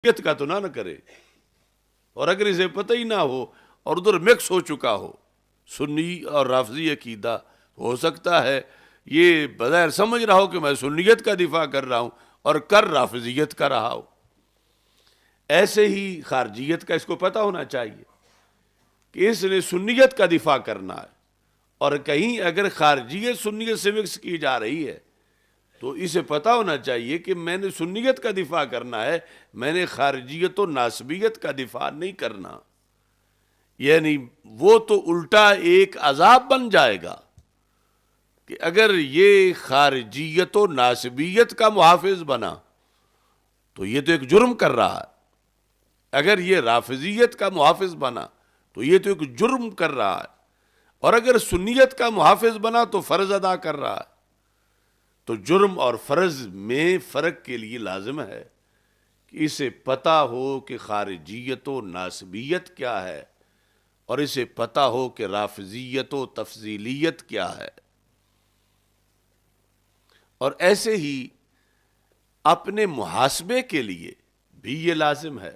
نیت کا تو نہ کرے، اور اگر اسے پتہ ہی نہ ہو اور ادھر مکس ہو چکا ہو سنی اور رافضی عقیدہ، ہو سکتا ہے یہ بظاہر سمجھ رہا ہو کہ میں سنیت کا دفاع کر رہا ہوں اور کر رافضیت کا رہا ہو۔ ایسے ہی خارجیت کا اس کو پتہ ہونا چاہیے کہ اس نے سنیت کا دفاع کرنا ہے، اور کہیں اگر خارجیت سنیت سے مکس کی جا رہی ہے تو اسے پتہ ہونا چاہیے کہ میں نے سنیت کا دفاع کرنا ہے، میں نے خارجیت و ناسبیت کا دفاع نہیں کرنا۔ یعنی وہ تو الٹا ایک عذاب بن جائے گا کہ اگر یہ خارجیت و ناسبیت کا محافظ بنا تو یہ تو ایک جرم کر رہا ہے، اگر یہ رافضیت کا محافظ بنا تو یہ تو ایک جرم کر رہا ہے، اور اگر سنیت کا محافظ بنا تو فرض ادا کر رہا ہے۔ تو جرم اور فرض میں فرق کے لیے لازم ہے کہ اسے پتہ ہو کہ خارجیت و ناسبیت کیا ہے، اور اسے پتہ ہو کہ رافضیت و تفضیلیت کیا ہے۔ اور ایسے ہی اپنے محاسبے کے لیے بھی یہ لازم ہے۔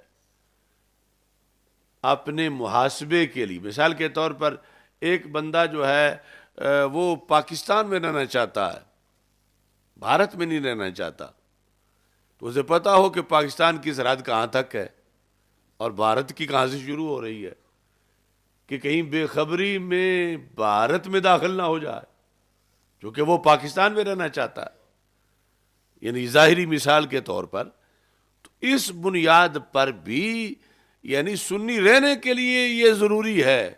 اپنے محاسبے کے لیے مثال کے طور پر ایک بندہ جو ہے وہ پاکستان میں رہنا چاہتا ہے، بھارت میں نہیں رہنا چاہتا، تو اسے پتہ ہو کہ پاکستان کی سرحد کہاں تک ہے اور بھارت کی کہاں سے شروع ہو رہی ہے، کہ کہیں بے خبری میں بھارت میں داخل نہ ہو جائے کیونکہ وہ پاکستان میں رہنا چاہتا ہے۔ یعنی ظاہری مثال کے طور پر تو اس بنیاد پر بھی یعنی سنی رہنے کے لیے یہ ضروری ہے،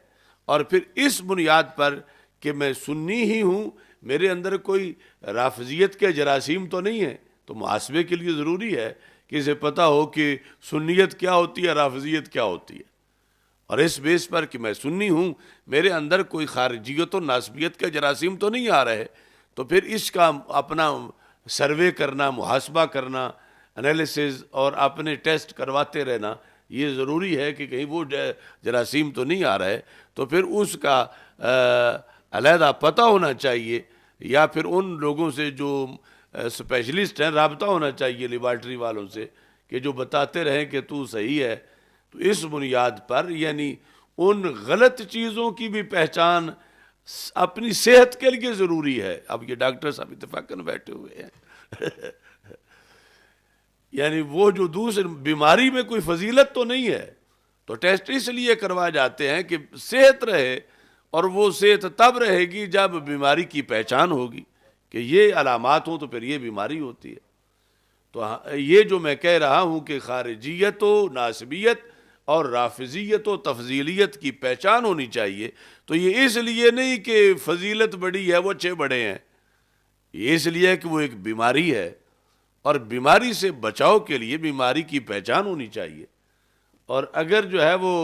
اور پھر اس بنیاد پر کہ میں سنی ہی ہوں، میرے اندر کوئی رافضیت کے جراثیم تو نہیں ہے، تو محاسبے کے لیے ضروری ہے کہ اسے پتہ ہو کہ سنیت کیا ہوتی ہے، رافضیت کیا ہوتی ہے، اور اس بیس پر کہ میں سنی ہوں، میرے اندر کوئی خارجیت و ناسبیت کے جراثیم تو نہیں آ رہے، تو پھر اس کا اپنا سروے کرنا، محاسبہ کرنا، انالیسز اور اپنے ٹیسٹ کرواتے رہنا یہ ضروری ہے کہ کہیں وہ جراثیم تو نہیں آ رہے، تو پھر اس کا علیحدہ پتہ ہونا چاہیے، یا پھر ان لوگوں سے جو اسپیشلسٹ ہیں رابطہ ہونا چاہیے لیبارٹری والوں سے کہ جو بتاتے رہیں کہ تو صحیح ہے۔ تو اس بنیاد پر یعنی ان غلط چیزوں کی بھی پہچان اپنی صحت کے لیے ضروری ہے۔ اب یہ ڈاکٹر صاحب اتفاقاً بیٹھے ہوئے ہیں یعنی وہ جو دوسرے بیماری میں کوئی فضیلت تو نہیں ہے، تو ٹیسٹ اس لیے کروائے جاتے ہیں کہ صحت رہے، اور وہ صحت تب رہے گی جب بیماری کی پہچان ہوگی کہ یہ علامات ہوں تو پھر یہ بیماری ہوتی ہے۔ تو یہ جو میں کہہ رہا ہوں کہ خارجیت و ناسبیت اور رافضیت و تفضیلیت کی پہچان ہونی چاہیے، تو یہ اس لیے نہیں کہ فضیلت بڑی ہے وہ اچھے بڑے ہیں، یہ اس لیے کہ وہ ایک بیماری ہے، اور بیماری سے بچاؤ کے لیے بیماری کی پہچان ہونی چاہیے۔ اور اگر جو ہے وہ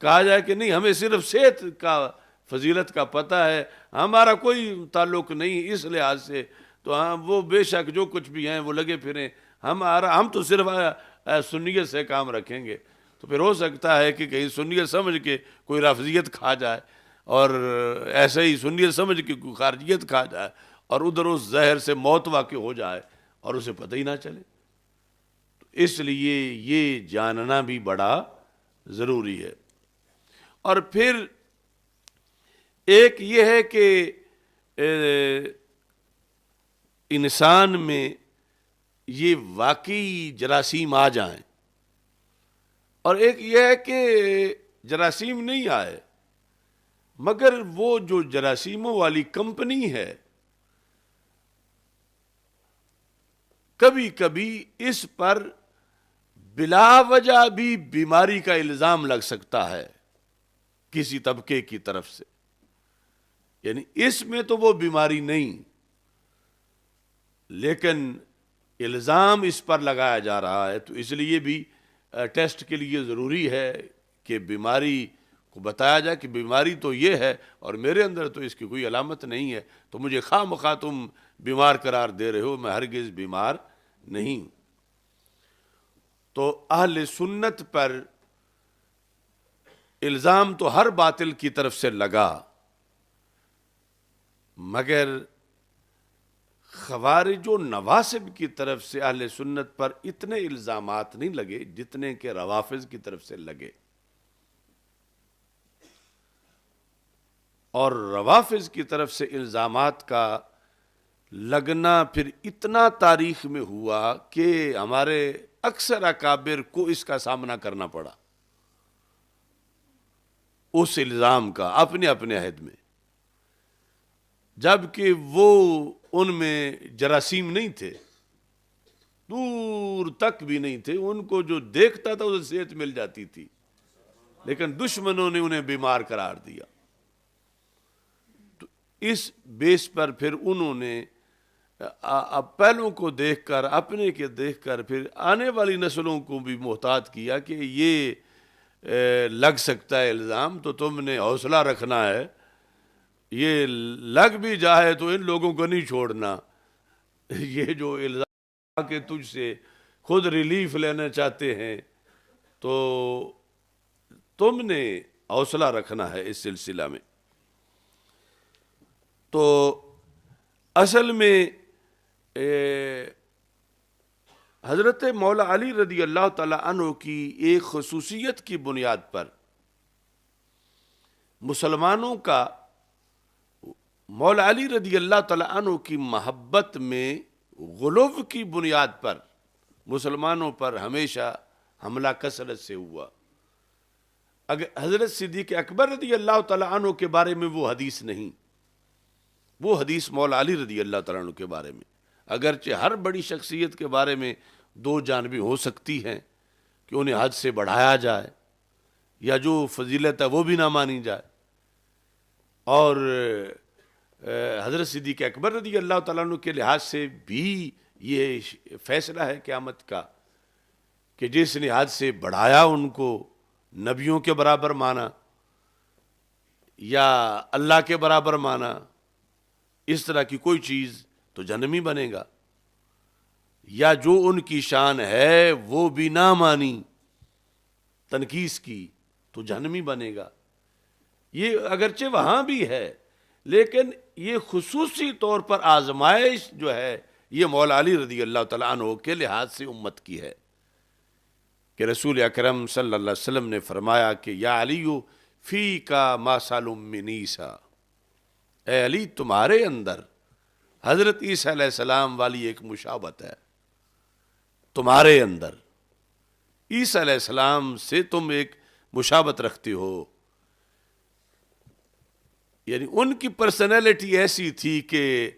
کہا جائے کہ نہیں ہمیں صرف صحت کا فضیلت کا پتہ ہے، ہمارا کوئی تعلق نہیں اس لحاظ سے، تو وہ بے شک جو کچھ بھی ہیں وہ لگے پھریں، ہم تو صرف سنیت سے کام رکھیں گے، تو پھر ہو سکتا ہے کہ کہیں سنیت سمجھ کے کوئی رافضیت کھا جائے، اور ایسے ہی سنیت سمجھ کے کوئی خارجیت کھا جائے، اور ادھر اس زہر سے موت واقع ہو جائے اور اسے پتہ ہی نہ چلے۔ تو اس لیے یہ جاننا بھی بڑا ضروری ہے۔ اور پھر ایک یہ ہے کہ انسان میں یہ واقعی جراثیم آ جائیں، اور ایک یہ ہے کہ جراثیم نہیں آئے، مگر وہ جو جراثیموں والی کمپنی ہے کبھی کبھی اس پر بلا وجہ بھی بیماری کا الزام لگ سکتا ہے کسی طبقے کی طرف سے، یعنی اس میں تو وہ بیماری نہیں، لیکن الزام اس پر لگایا جا رہا ہے، تو اس لیے بھی ٹیسٹ کے لیے ضروری ہے کہ بیماری کو بتایا جائے کہ بیماری تو یہ ہے اور میرے اندر تو اس کی کوئی علامت نہیں ہے، تو مجھے خواہ مخواہ تم بیمار قرار دے رہے ہو، میں ہرگز بیمار نہیں۔ تو اہل سنت پر الزام تو ہر باطل کی طرف سے لگا، مگر خوارج و نواسب کی طرف سے اہل سنت پر اتنے الزامات نہیں لگے جتنے کہ روافض کی طرف سے لگے، اور روافض کی طرف سے الزامات کا لگنا پھر اتنا تاریخ میں ہوا کہ ہمارے اکثر اکابر کو اس کا سامنا کرنا پڑا، اس الزام کا اپنے اپنے عہد میں، جبکہ وہ ان میں جراثیم نہیں تھے، دور تک بھی نہیں تھے، ان کو جو دیکھتا تھا اسے صحت مل جاتی تھی، لیکن دشمنوں نے انہیں بیمار قرار دیا۔ تو اس بیس پر پھر انہوں نے اب پہلوں کو دیکھ کر، اپنے کے دیکھ کر، پھر آنے والی نسلوں کو بھی محتاط کیا کہ یہ لگ سکتا ہے الزام، تو تم نے حوصلہ رکھنا ہے، یہ لگ بھی جائے تو ان لوگوں کو نہیں چھوڑنا، یہ جو الزام کہ تجھ سے خود ریلیف لینا چاہتے ہیں، تو تم نے حوصلہ رکھنا ہے اس سلسلہ میں۔ تو اصل میں حضرت مولا علی رضی اللہ تعالی عنہ کی ایک خصوصیت کی بنیاد پر مسلمانوں کا مولا علی رضی اللہ تعالی عنہ کی محبت میں غلو کی بنیاد پر مسلمانوں پر ہمیشہ حملہ کثرت سے ہوا۔ اگر حضرت صدیق اکبر رضی اللہ تعالی عنہ کے بارے میں وہ حدیث نہیں، وہ حدیث مولا علی رضی اللہ تعالیٰ عنہ کے بارے میں، اگرچہ ہر بڑی شخصیت کے بارے میں دو جانبیں ہو سکتی ہیں کہ انہیں حد سے بڑھایا جائے یا جو فضیلت ہے وہ بھی نہ مانی جائے، اور حضرت صدیق اکبر رضی اللہ تعالیٰ عنہ کے لحاظ سے بھی یہ فیصلہ ہے قیامت کا کہ جس نے حد سے بڑھایا ان کو نبیوں کے برابر مانا یا اللہ کے برابر مانا، اس طرح کی کوئی چیز تو جہنمی بنے گا، یا جو ان کی شان ہے وہ بھی نہ مانی، تنقیص کی، تو جہنمی بنے گا۔ یہ اگرچہ وہاں بھی ہے، لیکن یہ خصوصی طور پر آزمائش جو ہے یہ مولا علی رضی اللہ تعالیٰ عنہ کے لحاظ سے امت کی ہے، کہ رسول اکرم صلی اللہ علیہ وسلم نے فرمایا کہ یا علی فی کا مثل من عیسیٰ، اے علی تمہارے اندر حضرت عیسیٰ علیہ السلام والی ایک مشابہت ہے، تمہارے اندر عیسیٰ علیہ السلام سے تم ایک مشابہت رکھتے ہو، یعنی ان کی پرسنالٹی ایسی تھی کہ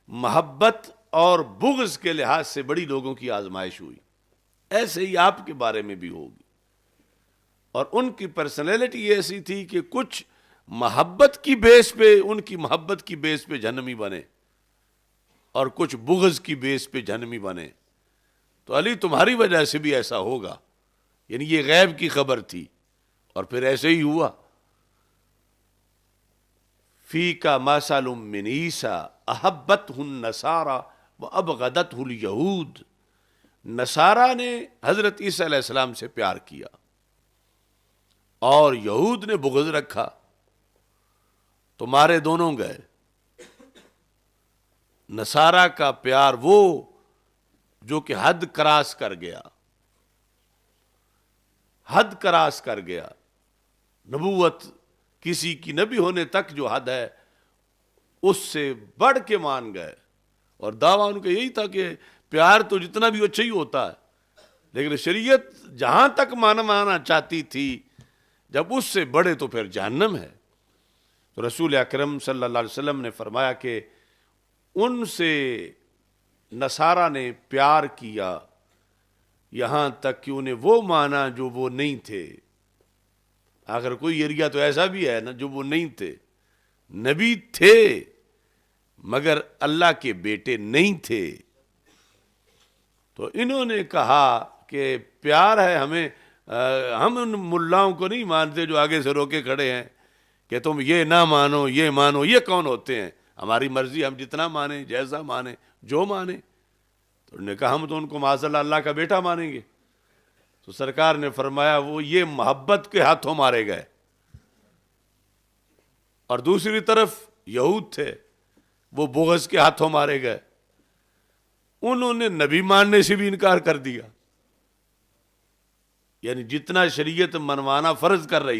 محبت اور بغض کے لحاظ سے بڑی لوگوں کی آزمائش ہوئی، ایسے ہی آپ کے بارے میں بھی ہوگی، اور ان کی پرسنالٹی ایسی تھی کہ کچھ محبت کی بیس پہ، ان کی محبت کی بیس پہ جہنمی بنے، اور کچھ بغض کی بیس پہ جہنمی بنے۔ تو علی تمہاری وجہ سے بھی ایسا ہوگا، یعنی یہ غیب کی خبر تھی، اور پھر ایسے ہی ہوا۔ فی کا مثل من عیسیٰ احبتہ النصارى وابغضتہ الیہود، نصارہ نے حضرت عیسیٰ علیہ السلام سے پیار کیا اور یہود نے بغض رکھا، تمہارے دونوں گئے۔ نصارہ کا پیار وہ جو کہ حد کراس کر گیا، حد کراس کر گیا، نبوت کسی کی نبی ہونے تک جو حد ہے اس سے بڑھ کے مان گئے، اور دعویٰ ان کا یہی تھا کہ پیار تو جتنا بھی اچھا ہی ہوتا ہے، لیکن شریعت جہاں تک مانا چاہتی تھی جب اس سے بڑھے تو پھر جہنم ہے۔ تو رسول اکرم صلی اللہ علیہ وسلم نے فرمایا کہ ان سے نصارہ نے پیار کیا یہاں تک کہ انہیں وہ مانا جو وہ نہیں تھے۔ اگر کوئی ایریا تو ایسا بھی ہے نا جو وہ نہیں تھے، نبی تھے مگر اللہ کے بیٹے نہیں تھے، تو انہوں نے کہا کہ پیار ہے ہمیں، ہم ان ملاؤں کو نہیں مانتے جو آگے سے روکے کھڑے ہیں کہ تم یہ نہ مانو یہ مانو، یہ کون ہوتے ہیں؟ ہماری مرضی، ہم جتنا مانیں، جیسا مانیں، جو مانیں۔ تو انہوں نے کہا ہم تو ان کو معاذ اللہ کا بیٹا مانیں گے۔ تو سرکار نے فرمایا وہ یہ محبت کے ہاتھوں مارے گئے، اور دوسری طرف یہود تھے وہ بغض کے ہاتھوں مارے گئے۔ انہوں نے نبی ماننے سے بھی انکار کر دیا. یعنی جتنا شریعت منوانا فرض کر رہی